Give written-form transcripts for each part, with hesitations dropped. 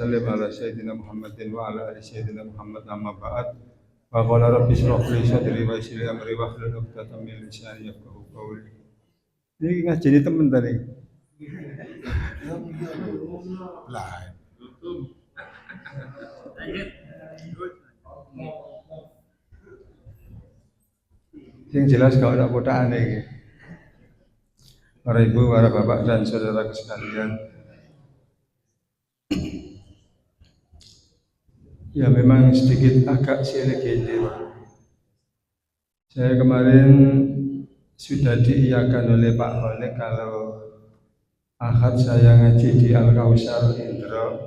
sallim ala sayyidina Muhammadin wa ala ali sayyidina Muhammad amma ba'd. Wa qala rabbi shrah li sadri wa yassir li amri wahlul 'uqdatam min lisani yafqahu qawli. Ini ngajeni temen tadi. Lah. Yang jelas kalau ada kotaan ini. Para ibu, para bapak dan saudara sekalian, ya memang sedikit agak legende. Saya kemarin sudah diiyakan oleh Pak Honek kalau Ahad saya ngaji di Al-Kausar Indra,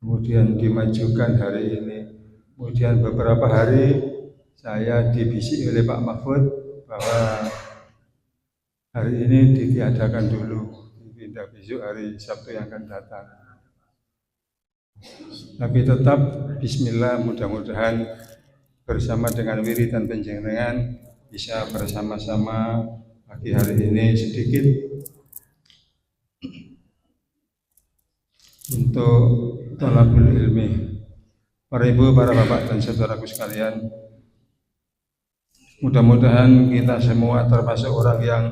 kemudian dimajukan hari ini. Kemudian beberapa hari saya dibisik oleh Pak Mahfud bahwa hari ini ditiadakan dulu, dipindah besok hari Sabtu yang akan datang. Tapi tetap bismillah, mudah-mudahan bersama dengan wiridan panjenengan bisa bersama-sama pagi hari ini sedikit untuk thalabul ilmi. Para ibu, para bapak dan saudaraku sekalian, mudah-mudahan kita semua termasuk orang yang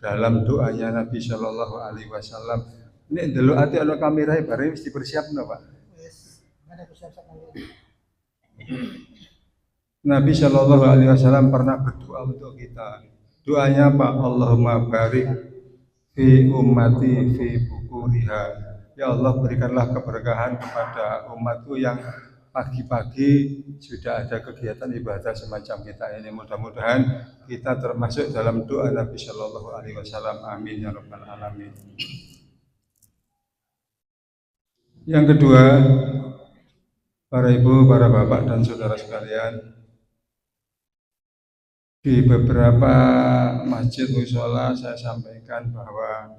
dalam doanya Nabi Shallallahu Alaihi Wasallam. Ini dulu hati ada kamera bareng mesti bersiapno Pak. Nabi Shallallahu Alaihi Wasallam pernah berdoa untuk kita. Doanya Pak, Allahumma barik fi ummati fi bukuriha. Ya Allah, berikanlah keberkahan kepada umatku yang pagi-pagi sudah ada kegiatan ibadah semacam kita ini. Mudah-mudahan kita termasuk dalam doa Nabi Shallallahu Alaihi Wasallam. Amin ya rabbal alamin. Yang kedua, para ibu, para bapak dan saudara sekalian, di beberapa masjid mushola saya sampaikan bahwa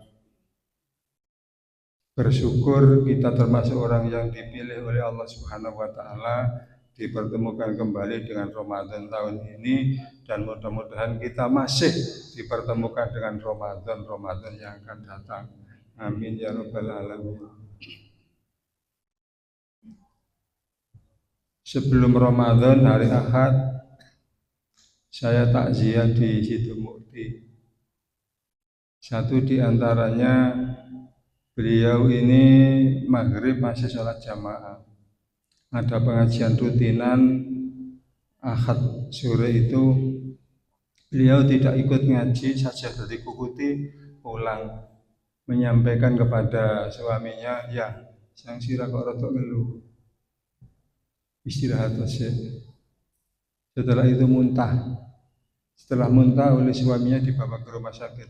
bersyukur kita termasuk orang yang dipilih oleh Allah Subhanahu wa Ta'ala, dipertemukan kembali dengan Ramadan tahun ini, dan mudah-mudahan kita masih dipertemukan dengan Ramadan yang akan datang. Amin ya rabbal alamin. Sebelum Ramadan hari Ahad saya takziah di Sidomukti. Satu di antaranya, beliau ini maghrib masih sholat jamaah. Ada pengajian rutinan Ahad sore itu, beliau tidak ikut ngaji saja dari kukuti pulang, menyampaikan kepada suaminya, ya sang sirah kok rotok ngeluh, istirahat saja. Setelah itu muntah. Setelah muntah oleh suaminya dibawa ke rumah sakit.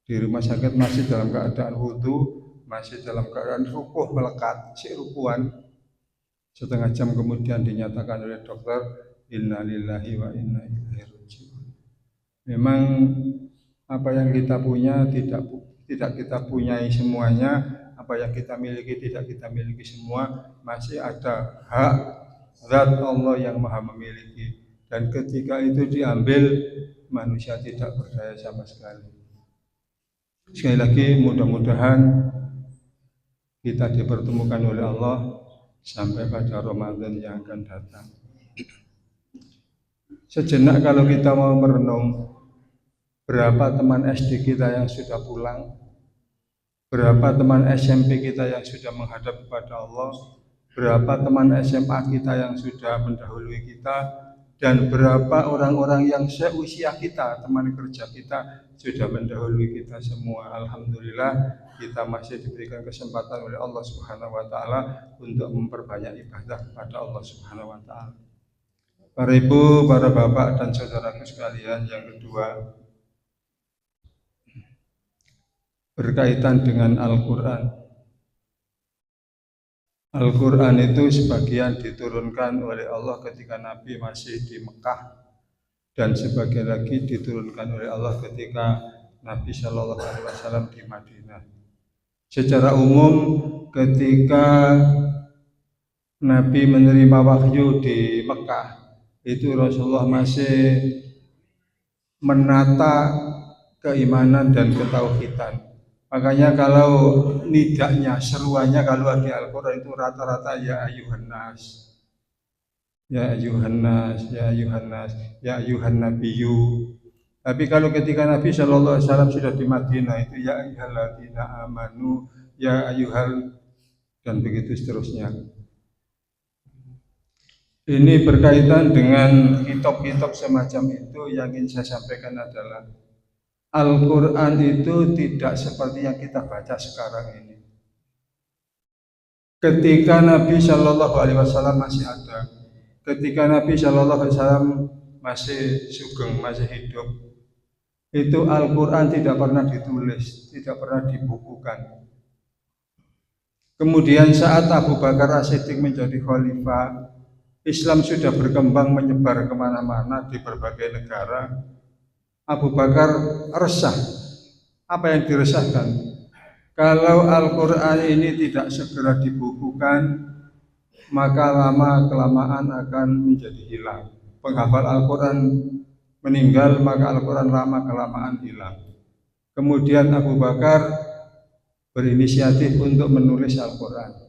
Di rumah sakit masih dalam keadaan wudu, masih dalam keadaan rukuh melekat, rukuhan. Setengah jam kemudian dinyatakan oleh dokter, inna lillahi wa inna ilaihi raji'un. Memang apa yang kita punya tidak kita punyai semuanya, apa yang kita miliki tidak kita miliki semua, masih ada hak zat Allah yang maha memiliki. Dan ketika itu diambil, manusia tidak berdaya sama sekali. Sekali lagi, mudah-mudahan kita dipertemukan oleh Allah sampai pada Ramadan yang akan datang. Sejenak kalau kita mau merenung, berapa teman SD kita yang sudah pulang, berapa teman SMP kita yang sudah menghadap kepada Allah, berapa teman SMA kita yang sudah mendahului kita, dan berapa orang-orang yang seusia kita, teman kerja kita, sudah mendahului kita semua. Alhamdulillah, kita masih diberikan kesempatan oleh Allah Subhanahu wa Ta'ala untuk memperbanyak ibadah kepada Allah Subhanahu wa Ta'ala. Para ibu, para bapak dan saudaraku sekalian, yang kedua berkaitan dengan Al-Quran. Al-Quran itu sebagian diturunkan oleh Allah ketika Nabi masih di Mekah, dan sebagian lagi diturunkan oleh Allah ketika Nabi Shallallahu Alaihi Wasallam di Madinah. Secara umum, ketika Nabi menerima wahyu di Mekah, itu Rasulullah masih menata keimanan dan ketauhidan. Makanya kalau nidaknya, seruannya kalau di Al-Quran itu rata-rata ya ayuhan nas, ya ayuhan nas, ya ayuhan nas, ya ayuhan nabiyyu. Tapi kalau ketika Nabi Shallallahu Alaihi Wasallam sudah di Madinah itu ya ayyuhalladzina amanu, ya ayyuhal, dan begitu seterusnya. Ini berkaitan dengan kitab-kitab semacam itu. Yang ingin saya sampaikan adalah Al-Quran itu tidak seperti yang kita baca sekarang ini. Ketika Nabi Shallallahu Alaihi Wasallam masih ada, ketika Nabi Shallallahu Alaihi Wasallam masih sugeng, masih hidup, itu Al-Quran tidak pernah ditulis, tidak pernah dibukukan. Kemudian saat Abu Bakar As-Siddiq menjadi khalifah, Islam sudah berkembang menyebar kemana-mana di berbagai negara. Abu Bakar resah. Apa yang diresahkan? Kalau Al-Quran ini tidak segera dibukukan, maka lama-kelamaan akan menjadi hilang. Penghafal Al-Quran meninggal, maka Al-Quran lama-kelamaan hilang. Kemudian Abu Bakar berinisiatif untuk menulis Al-Quran.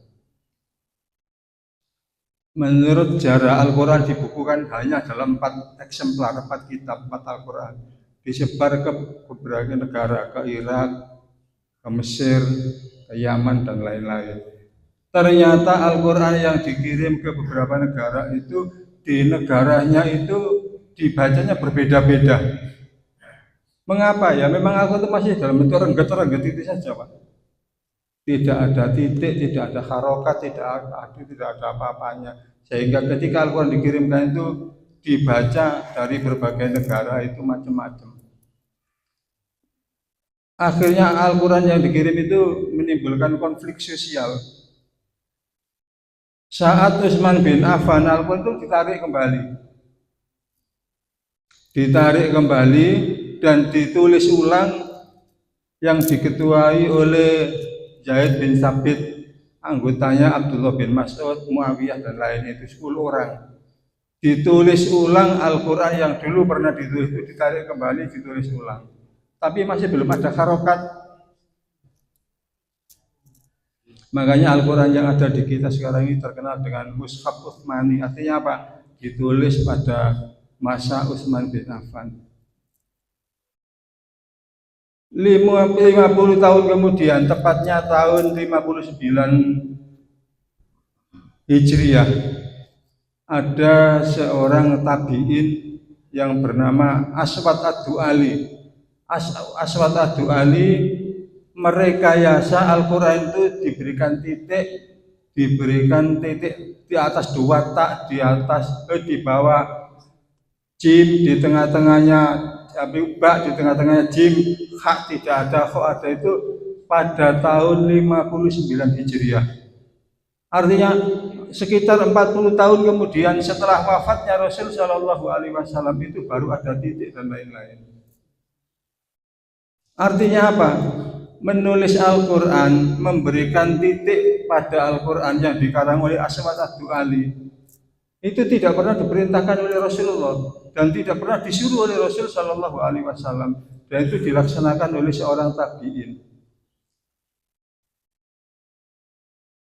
Menurut sejarah Al-Quran dibukukan hanya dalam 4 eksemplar, 4 kitab, 4 Al-Quran. Disebar ke beberapa negara, ke Irak, ke Mesir, ke Yaman, dan lain-lain. Ternyata Al-Quran yang dikirim ke beberapa negara itu, di negaranya itu dibacanya berbeda-beda. Mengapa ya? Memang Al-Quran itu masih dalam bentuk rengget-rengget itu saja, Pak. Tidak ada titik, tidak ada harokat, tidak ada apa-apanya. Sehingga ketika Al-Quran dikirimkan itu dibaca dari berbagai negara itu macam-macam. Akhirnya Al-Quran yang dikirim itu menimbulkan konflik sosial. Saat Utsman bin Affan, Al-Quran itu ditarik kembali dan ditulis ulang, yang diketuai oleh Zaid bin Sabit, anggotanya Abdullah bin Mas'ud, Muawiyah, dan lain itu 10 orang. Ditulis ulang Al-Quran yang dulu pernah ditulis itu ditarik kembali, ditulis ulang. Tapi masih belum ada harokat. Makanya Al-Quran yang ada di kita sekarang ini terkenal dengan Mushaf Utsmani. Artinya apa? Ditulis pada masa Utsman bin Affan. 50 tahun kemudian, tepatnya tahun 59 Hijriah, ada seorang tabi'in yang bernama Aswad Ad-Du'ali. Aswad Ad-Du'ali merekayasa Al-Quran itu diberikan titik di atas 2 tak, di bawah jim, di tengah-tengahnya ba, di tengah-tengahnya jim, hak tidak ada, kok ada, itu pada tahun 59 Hijriah. Artinya sekitar 40 tahun kemudian setelah wafatnya Rasul Shallallahu Alaihi Wasallam itu baru ada titik dan lain-lain. Artinya apa? Menulis Al-Quran, memberikan titik pada Al-Quran yang dikarang oleh Aswad Ad-Du'ali itu tidak pernah diperintahkan oleh Rasulullah dan tidak pernah disuruh oleh Rasul Shallallahu Alaihi Wasallam, dan itu dilaksanakan oleh seorang tabi'in.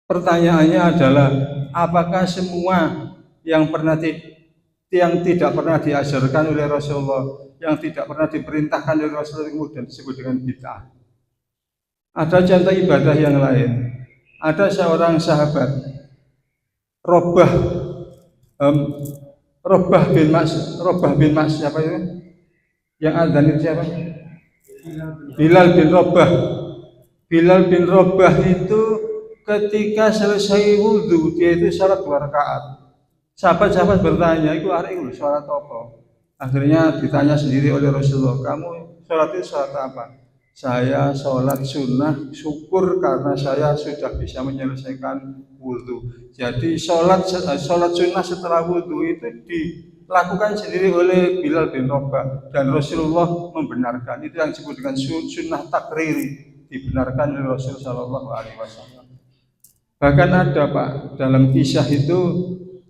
Pertanyaannya adalah, apakah semua yang tidak pernah diajarkan oleh Rasulullah, yang tidak pernah diperintahkan oleh Rasulullah kemudian disebut dengan bid'ah? Ada contoh ibadah yang lain. Ada seorang sahabat, Robah bin Mas siapa itu? Yang adzan itu siapa? Bilal bin Robah. Bilal bin Robah itu ketika selesai wudhu, dia itu salat 2 rakaat. Sahabat-sahabat bertanya, itu hari itu salat apa? Akhirnya ditanya sendiri oleh Rasulullah, kamu salat itu salat apa? Saya sholat sunnah syukur karena saya sudah bisa menyelesaikan wudhu. Jadi sholat sunnah setelah wudhu itu dilakukan sendiri oleh Bilal bin Rabah, dan Rasulullah membenarkan. Itu yang disebut dengan sunnah takriri, dibenarkan oleh Rasul Shallallahu Alaihi Wasallam. Bahkan ada, Pak, dalam kisah itu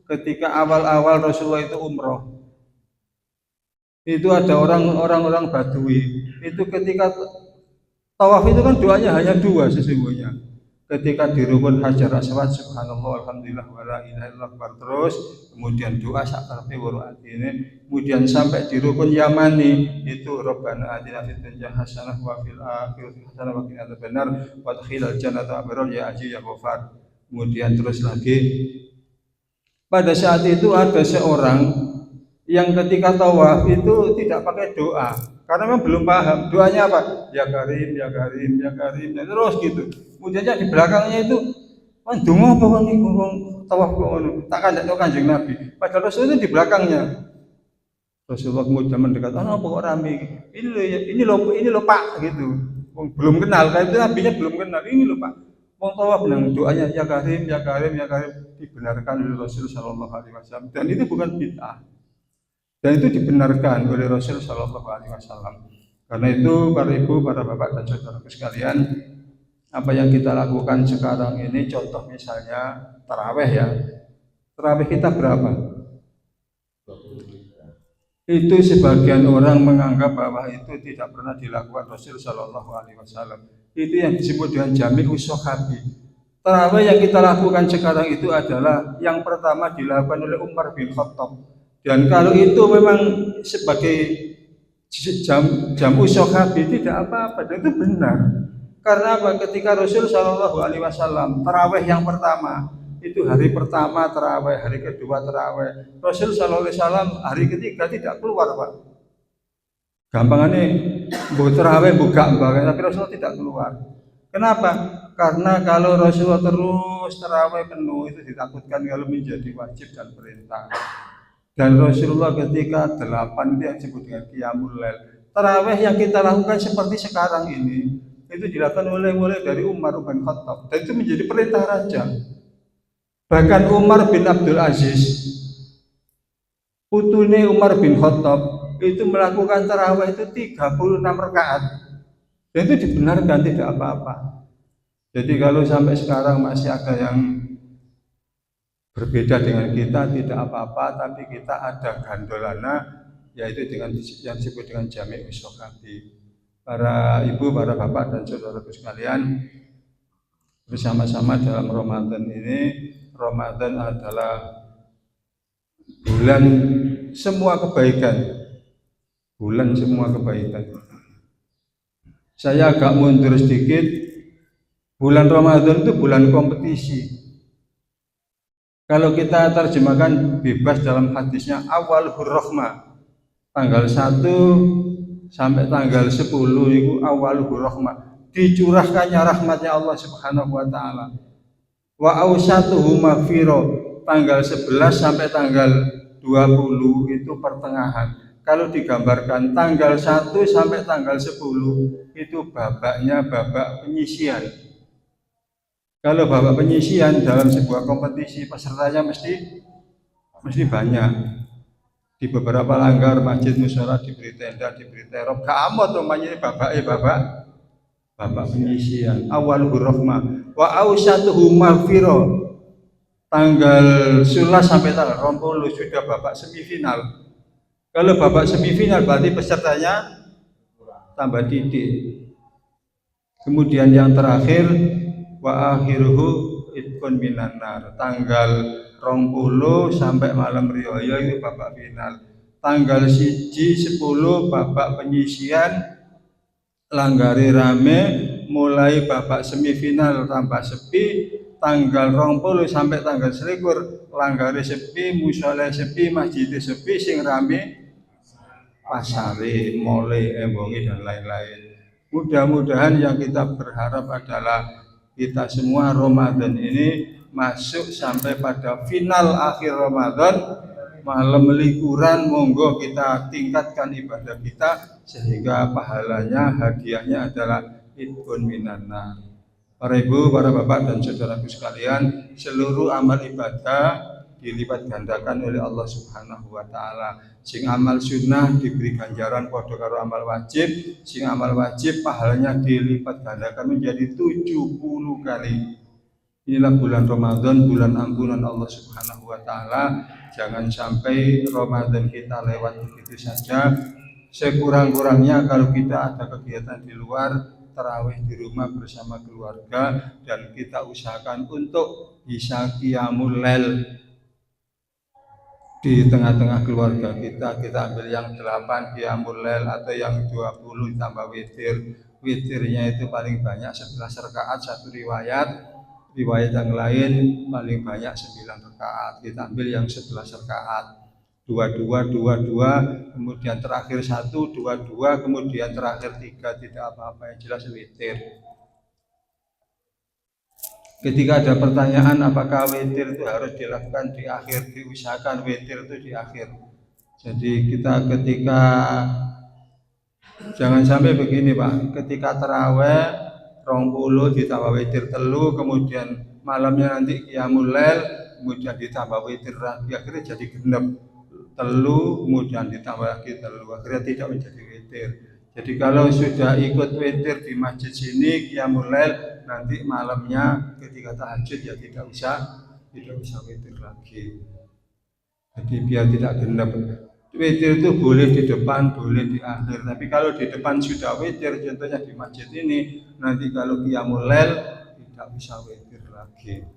ketika awal-awal Rasulullah itu umroh, itu ada orang-orang Badui itu ketika Tawaf itu kan doanya hanya dua sesungguhnya. Ketika di rukun Hajar Aswad, subhanallah, alhamdulillah, wala ilaha illallah, terus kemudian doa sakarafi ini, kemudian sampai di rukun Yamani itu Rabbana atina fid dunya hasanah wa fil akhirati hasanah wa qina adzabannar wa adkhilal jannata abrar ya aziz ya ghafar. Kemudian terus lagi pada saat itu ada seorang yang ketika tawaf itu tidak pakai doa karena memang belum paham doanya apa, ya karim ya karim ya karim ya, terus gitu. Kemudian di belakangnya itu kan donga apa kon niku wong tawaf kok ngono, tak kandakno Kanjeng Nabi, padahal Rasul itu di belakangnya. Rasulullah kemudian mendekat, apa kok rame ini loh Pak gitu. Belum kenal, kan itu nabinya belum kenal, ini loh Pak. Wong tawaf nang doanya ya karim ya karim ya karim dibenarkan oleh Rasul sallallahu alaihi wasallam, dan itu bukan bid'ah. Dan itu dibenarkan oleh Rasul Shallallahu Alaihi Wasallam. Karena itu para ibu, para bapak dan saudaraku sekalian, apa yang kita lakukan sekarang ini, contoh misalnya taraweh ya, taraweh kita berapa? Itu sebagian orang menganggap bahwa itu tidak pernah dilakukan Rasul Shallallahu Alaihi Wasallam. Itu yang disebut dengan jami'us sahabi. Taraweh yang kita lakukan sekarang itu adalah yang pertama dilakukan oleh Umar bin Khattab. Dan kalau itu memang sebagai jam usahabi tidak apa-apa, dan itu benar. Karena apa? Ketika Rasul Shallallahu Alaihi Wasallam taraweh yang pertama itu hari pertama taraweh, hari kedua taraweh, Rasul Shallallahu Alaihi Wasallam hari ketiga tidak keluar Pak. Gampangannya buat taraweh buka mbak, tapi Rasul tidak keluar. Kenapa? Karena kalau Rasulullah terus taraweh penuh itu ditakutkan kalau menjadi wajib dan perintah. Dan Rasulullah ketika 8 dia disebut dengan Qiyamul Lail. Taraweh yang kita lakukan seperti sekarang ini itu dilakukan mulai dari Umar bin Khattab, dan itu menjadi perintah raja. Bahkan Umar bin Abdul Aziz, putune Umar bin Khattab, itu melakukan taraweh itu 36 rakaat. Dan itu dibenarkan, tidak apa-apa. Jadi kalau sampai sekarang masih ada yang berbeda dengan kita, tidak apa-apa, tapi kita ada gandolana, yaitu dengan yang disebut dengan jami'us sahabi. Para ibu, para bapak dan saudaraku sekalian, bersama-sama dalam Ramadan ini. Ramadan adalah bulan semua kebaikan, bulan semua kebaikan. Saya agak mundur sedikit, bulan Ramadan itu bulan kompetisi. Kalau kita terjemahkan bebas dalam hadisnya, awal hurrahmah, tanggal 1 sampai tanggal 10 itu awal hurrahmah, dicurahkannya rahmatnya Allah Subhanahu wa taala. Wa ausatuhu maghfirah, tanggal 11 sampai tanggal 20 itu pertengahan. Kalau digambarkan tanggal 1 sampai tanggal 10 itu babaknya babak penyisian. Kalau babak penyisian dalam sebuah kompetisi, pesertanya mesti banyak. Di beberapa langgar masjid musyola diberi tenda, diberi terop. Kamu namanya babak penyisian. Awal hurrahmah wa ausatuhu maghfirah, tanggal 11 sampai tanggal 20 sudah babak semifinal. Kalau babak semifinal berarti pesertanya tambah titik. Kemudian yang terakhir wa akhiruhu itqun minan nar, tanggal 20 sampai malam riyaya itu babak final. Tanggal 1 10 babak penyisian, langgari rame, mulai babak semifinal tambah sepi, tanggal 20 sampai tanggal 21 langgari sepi, mushola sepi, masjid sepi, sing rame pasare, mole, embongi dan lain-lain. Mudah-mudahan yang kita berharap adalah kita semua Ramadan ini masuk sampai pada final akhir Ramadan, malam liburan, monggo kita tingkatkan ibadah kita sehingga pahalanya, hadiahnya adalah itqun minan nar. Para ibu, para bapak dan saudaraku sekalian, seluruh amal ibadah dilipat gandakan oleh Allah Subhanahu wa taala. Sing amal sunnah diberi ganjaran padha karo amal wajib, sing amal wajib pahalanya dilipat gandakan menjadi 70 kali. Inilah bulan Ramadan, bulan ampunan Allah Subhanahu wa taala. Jangan sampai Ramadan kita lewat begitu saja. Sekurang-kurangnya kalau kita ada kegiatan di luar, tarawih di rumah bersama keluarga, dan kita usahakan untuk bisa qiyamul lail di tengah-tengah keluarga kita ambil yang 8 qiyamul lail atau yang 20 ditambah witir. Witirnya itu paling banyak 11 rakaat satu riwayat yang lain paling banyak 9 rakaat. Kita ambil yang 11 rakaat. 22, kemudian terakhir 1, 22, kemudian terakhir 3, tidak apa-apa, yang jelas witir. Ketika ada pertanyaan apakah witir itu harus dilakukan di akhir, diusahakan witir itu di akhir. Jadi kita ketika jangan sampai begini Pak, ketika taraweh 20 ditambah witir telu, kemudian malamnya nanti qiyamul lail, kemudian ditambah witir lagi, akhirnya jadi genep telu, kemudian ditambah lagi telu, akhirnya tidak menjadi witir. Jadi kalau sudah ikut witir di masjid sini qiyamul lail, nanti malamnya ketika tahajud ya tidak usah witir lagi. Jadi biar tidak genap. Witir itu boleh di depan, boleh di akhir. Tapi kalau di depan sudah witir, contohnya di masjid ini, nanti kalau qiyamul lail tidak bisa witir lagi.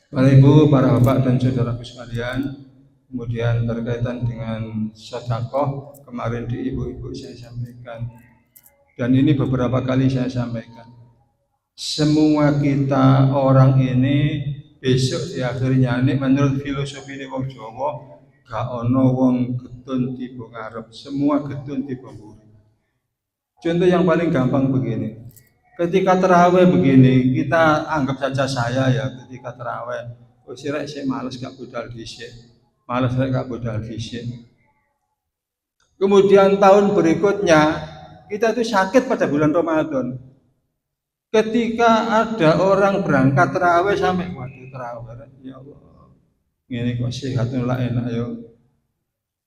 Bapak Ibu, para bapak dan saudaraku sekalian, kemudian berkaitan dengan sedekah, kemarin di ibu-ibu saya sampaikan, dan ini beberapa kali saya sampaikan. Semua kita orang ini besok di akhirnya ini menurut filosofi ini wong Jawa, gak ono wong getun tiba ngarep, semua getun tiba mburi. Contoh yang paling gampang begini. Ketika terawih begini, kita anggap saja saya ya, ketika terawih, sirek sih males gak budal dhisik. Males gak budal dhisik. Kemudian tahun berikutnya kita itu sakit pada bulan Ramadan. Ketika ada orang berangkat terawih sampai waduh terawih, ya Allah, ini kok sehat lah enak ya.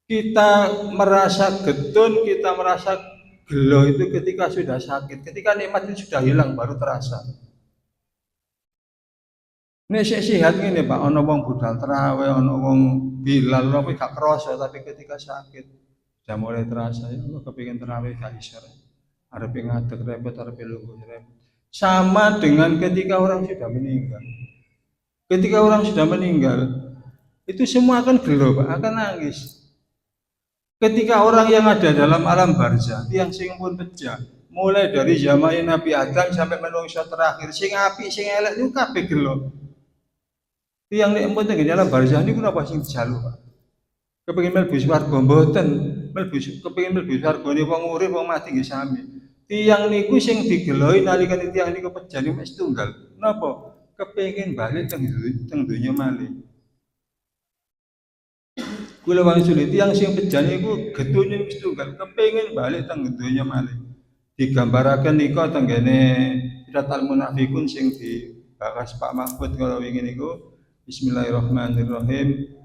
Kita merasa getun, kita merasa gelo itu ketika sudah sakit, ketika nikmat itu sudah hilang baru terasa. Nek sehat ini Pak, ono wong budal terawih, ono wong bilal, tapi gak kerasa, tapi ketika sakit sudah mulai terasa. Ya Allah, kepingin terawih gak iso. Arep ngadeg repot, arep lungguh repot. Sama dengan ketika orang sudah meninggal. Ketika orang sudah meninggal, itu semua akan gelo, Pak, akan nangis. Ketika orang yang ada dalam alam barzah, yang sing pun pecah, mulai dari zaman Nabi Adam sampai manusia terakhir, sing apik sing elek itu kabeh gelo. Yang nek empun teng dalam barzah niku napa sing dijalu, Pak? Kepengin mlebu swarga mboten, kepengin mlebu swargane wong urip wong mati nggih sami. Tiang niku sing digeloi nalikane tiang niku pejah niku wis tunggal. Napa? Kepengin balik teng donya malih. Kula wangsuli tiang sing pejah niku gedune wis tunggal, kepengin balik teng donya malih. Digambaraken nika teng ngene Siratal Munafikun sing dibahas Pak Mahfud kala wingi niku. Bismillahirrahmanirrahim.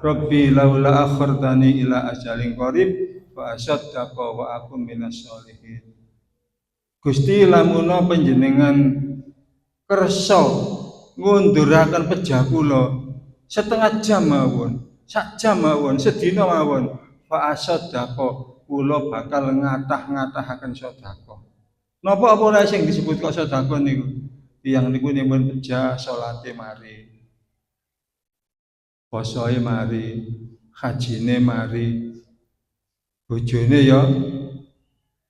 Rabbi laula akhartani ila ajalin qarib fa asaddaqa wa akum minas sholihin. Gusti lamun panjenengan kersa ngunduraken pejah kula setengah jam mawon, sak jam mawon, sedina mawon, fa asaddaqa kula bakal ngatah-ngatahaken sedekah. Napa apa ora sing disebut kok sedekah niku? Tiyang niku nyuwun pejah salate mari. Posoe mari, hajine mari, bojone ya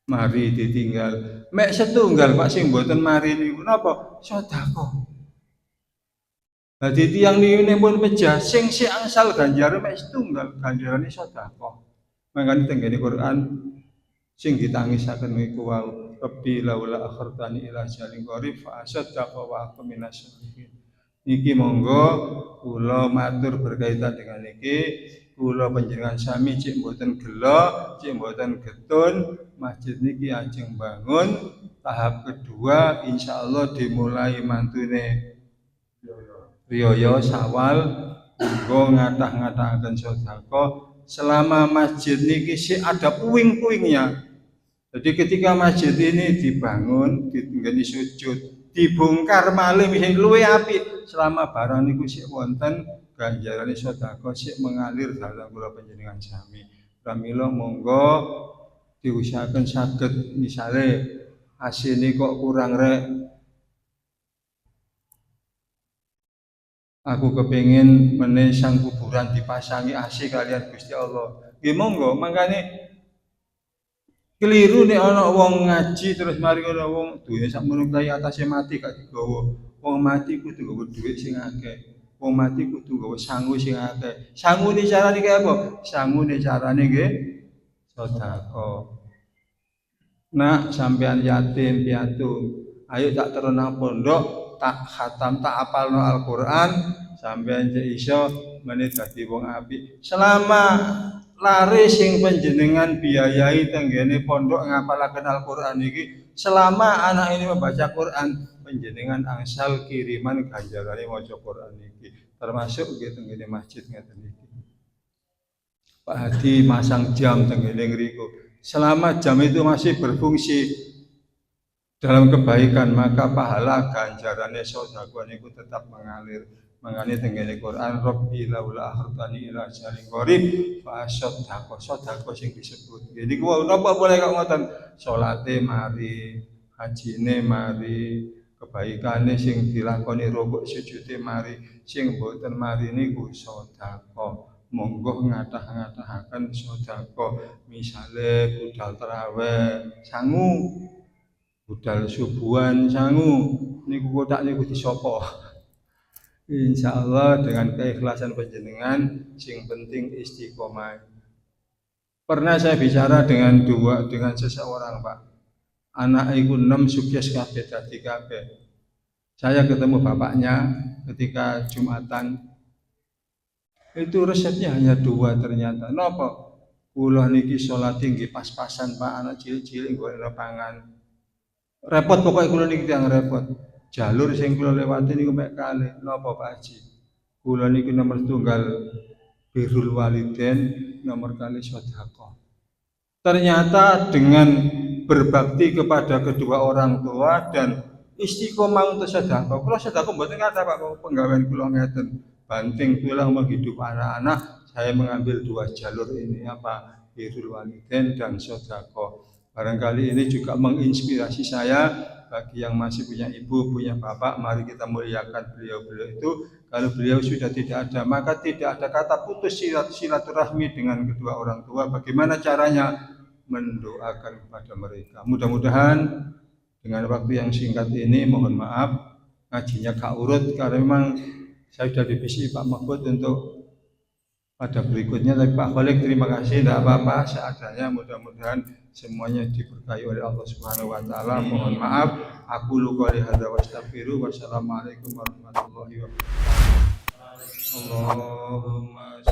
mari ditinggal. Mek setunggal Pak sing mboten mari niku napa? Sedekah. Dadi tiyang niku pun pejah sing angsal ganjare mek setunggal, ganjarane sedekah. Mangkane teng ngene Quran sing ditangisaken niku wau, Rabbi laula akhartani ila ajalin qarib fa asaddaqa wa akum minas sholihin. Niki monggo kula matur berkaitan dengan niki, kula panjenengan sami cek mboten gelo, cek mboten getun, masjid niki ajeng bangun. Tahap kedua insyaallah dimulai mantune riyaya Syawal, monggo ngatah-ngatahaken sedekah selama masjid niki sik ada puing-puingnya. Jadi ketika masjid ini dibangun, ditinggani sujud, dibongkar malih sing luwih apik selama barang niku sik wonten ganjarane sedekah sik mengalir dalam kula panjenengan sami. Pramila monggo diusahakan saged misale asine kok kurang rek, aku kepingin meneh sang kuburan dipasangi AC kalian Gusti Allah. Nggih monggo, mangkane keliru nek ana wong ngaji terus mari ana wong duwe sakmono kae atase mati gak digawa. Wong mati kudu nggawa dhuwit sing akeh. Wong mati kudu nggawa sangu sing akeh. Sangune carane kaya apa? Sangune carane nggih sedekah. Nak sampean yatim piatu, ayo tak terus nang pondok, tak khatam, tak apalno Al-Qur'an, sampean cek iso meneh dadi wong apik. Selama lare sing panjenengan biayai tenggene pondok ngapalaken Al-Qur'an iki, selama anak ini membaca Quran, panjenengan angsal kiriman ganjarane maca Quran iki. Termasuk nggih tenggene masjid ngeten iki. Pak Hadi masang jam tenggene ngriku. Selama jam itu masih berfungsi dalam kebaikan, maka pahala ganjarannya sedekah niku tetap mengalir. Mangane tenggene Quran Rabbi laula akhartani ila ajalin qarib fa sedekah sing disebut. Jadi kuwi napa boleh kok ngoten? Salate mari, hajine mari, kebaikane sing dilakoni rukuk sujute mari, sing mboten mari niku sedekah. Monggo ngatah-ngatahaken sedekah. Misale budal tarawih sangu, budal subuhan sangu, niku kotak niku disapa. Insyaallah dengan keikhlasan panjenengan sing penting istiqomah. Pernah saya bicara dengan seseorang, Pak. Anak iku 6 sukses kabeh dadi kabeh. Saya ketemu bapaknya ketika Jumatan. Itu resepnya hanya 2 ternyata. Napa? Kula niki salat nggih pas-pasan Pak, anak cilik-cilik golek pangan. Repot pokoknya kula niki tiyang repot. Jalur sing kula lewati niku mek kalih. Napa Pak Haji? Kula niki nomor tunggal birrul walidain, nomor kali sedekah. Ternyata dengan berbakti kepada kedua orang tua dan istiqomah untuk sedekah. Kula sedekah mboten kathah Pak, penggawean kula ngeten. Banting tulang menghidup anak-anak, saya mengambil 2 jalur ini apa birrul walidain dan sedekah. Barangkali ini juga menginspirasi saya bagi yang masih punya ibu, punya bapak, mari kita muliakan beliau-beliau itu. Kalau beliau sudah tidak ada, maka tidak ada kata putus silaturahmi dengan kedua orang tua. Bagaimana caranya? Mendoakan kepada mereka. Mudah-mudahan dengan waktu yang singkat ini, mohon maaf ngajinya gak urut karena memang saya sudah divisi Pak Mahfud untuk pada berikutnya, tapi Pak Khalid terima kasih, tidak apa-apa seadanya. Mudah-mudahan semuanya diberkahi oleh Allah Subhanahu wa taala. Mohon maaf, aku lupa hadza wa astaghfiru. Wassalamualaikum warahmatullahi wabarakatuh. Allahumma